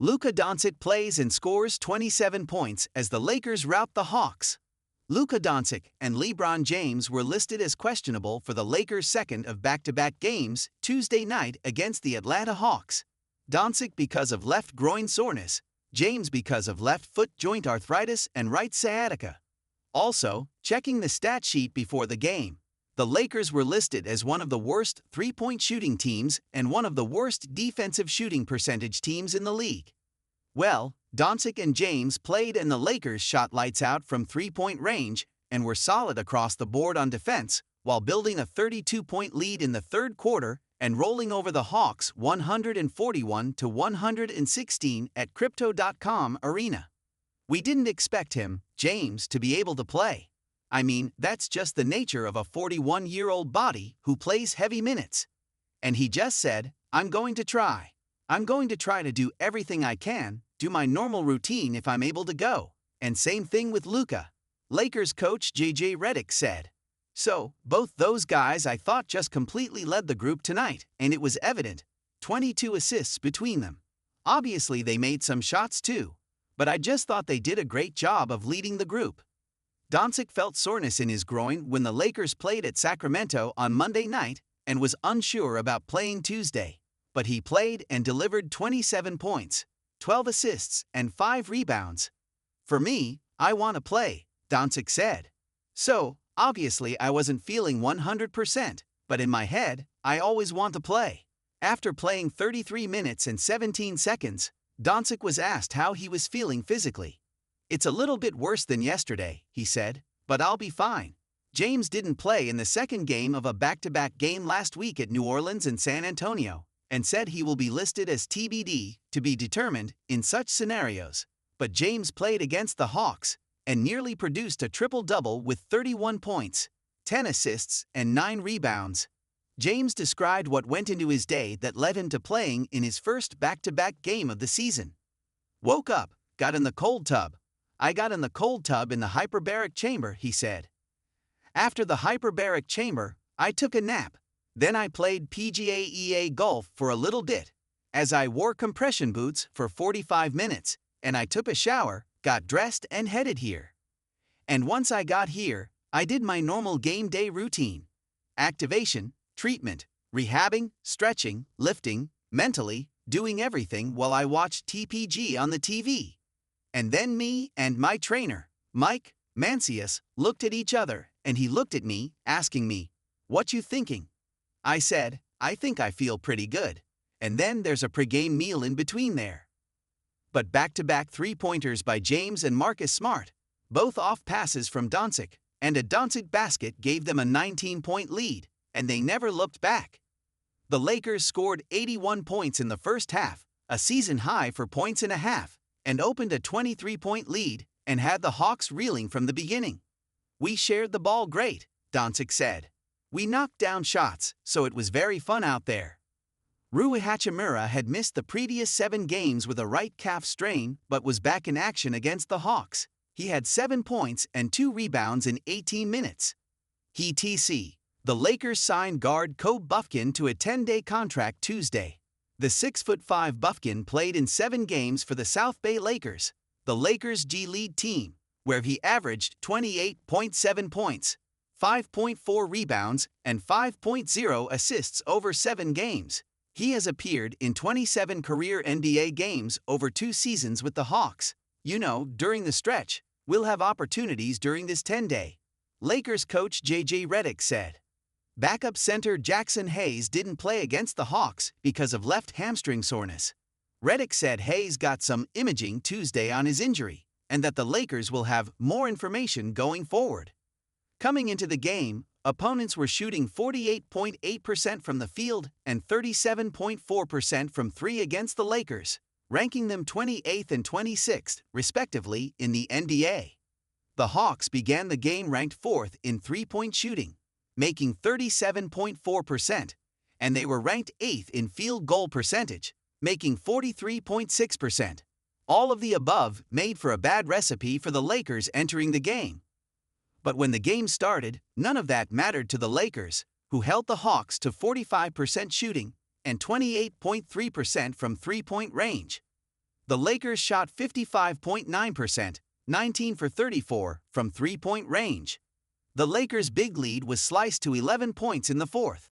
Luka Doncic plays and scores 27 points as the Lakers rout the Hawks. Luka Doncic and LeBron James were listed as questionable for the Lakers' second of back-to-back games Tuesday night against the Atlanta Hawks. Doncic because of left groin soreness, James because of left foot joint arthritis and right sciatica. Also, checking the stat sheet before the game, the Lakers were listed as one of the worst three-point shooting teams and one of the worst defensive shooting percentage teams in the league. Well, Doncic and James played and the Lakers shot lights out from three-point range and were solid across the board on defense while building a 32-point lead in the third quarter and rolling over the Hawks 141-116 at Crypto.com Arena. We didn't expect him, James, to be able to play. I mean, that's just the nature of a 41-year-old body who plays heavy minutes. And he just said, I'm going to try to do everything I can, do my normal routine if I'm able to go. And same thing with Luka. Lakers coach JJ Redick said. So, both those guys I thought just completely led the group tonight, and it was evident. 22 assists between them. Obviously they made some shots too, but I just thought they did a great job of leading the group. Doncic felt soreness in his groin when the Lakers played at Sacramento on Monday night and was unsure about playing Tuesday. But he played and delivered 27 points, 12 assists, and 5 rebounds. For me, I want to play, Doncic said. So, obviously I wasn't feeling 100%, but in my head, I always want to play. After playing 33 minutes and 17 seconds, Doncic was asked how he was feeling physically. It's a little bit worse than yesterday, he said, but I'll be fine. James didn't play in the second game of a back-to-back game last week at New Orleans and San Antonio, and said he will be listed as TBD, to be determined, in such scenarios. But James played against the Hawks and nearly produced a triple-double with 31 points, 10 assists, and 9 rebounds. James described what went into his day that led him to playing in his first back-to-back game of the season. Woke up, got in the cold tub. I got in the cold tub in the hyperbaric chamber, he said. After the hyperbaric chamber, I took a nap. Then I played PGA EA golf for a little bit, as I wore compression boots for 45 minutes, and I took a shower, got dressed and headed here. And once I got here, I did my normal game day routine. Activation, treatment, rehabbing, stretching, lifting, mentally, doing everything while I watched TPG on the TV. And then me and my trainer, Mike Mancius, looked at each other, and he looked at me, asking me, "What you thinking?" I said, "I think I feel pretty good." And then there's a pregame meal in between there. But back-to-back three-pointers by James and Marcus Smart, both off passes from Doncic, and a Doncic basket gave them a 19-point lead, and they never looked back. The Lakers scored 81 points in the first half, a season high for points and a half, and opened a 23-point lead and had the Hawks reeling from the beginning. We shared the ball great, Doncic said. We knocked down shots, so it was very fun out there. Rui Hachimura had missed the previous 7 games with a right calf strain but was back in action against the Hawks. He had 7 points and 2 rebounds in 18 minutes. The Lakers signed guard Kobe Bufkin to a 10-day contract Tuesday. The 6'5" Bufkin played in 7 games for the South Bay Lakers, the Lakers' G League team, where he averaged 28.7 points, 5.4 rebounds, and 5.0 assists over 7 games. He has appeared in 27 career NBA games over 2 seasons with the Hawks. During the stretch, we'll have opportunities during this 10-day. Lakers coach JJ Redick said. Backup center Jackson Hayes didn't play against the Hawks because of left hamstring soreness. Redick said Hayes got some imaging Tuesday on his injury, and that the Lakers will have more information going forward. Coming into the game, opponents were shooting 48.8% from the field and 37.4% from 3 against the Lakers, ranking them 28th and 26th, respectively, in the NBA. The Hawks began the game ranked 4th in three-point shooting, making 37.4%, and they were ranked 8th in field goal percentage, making 43.6%. All of the above made for a bad recipe for the Lakers entering the game. But when the game started, none of that mattered to the Lakers, who held the Hawks to 45% shooting and 28.3% from three-point range. The Lakers shot 55.9%, 19 for 34, from three-point range. The Lakers' big lead was sliced to 11 points in the fourth.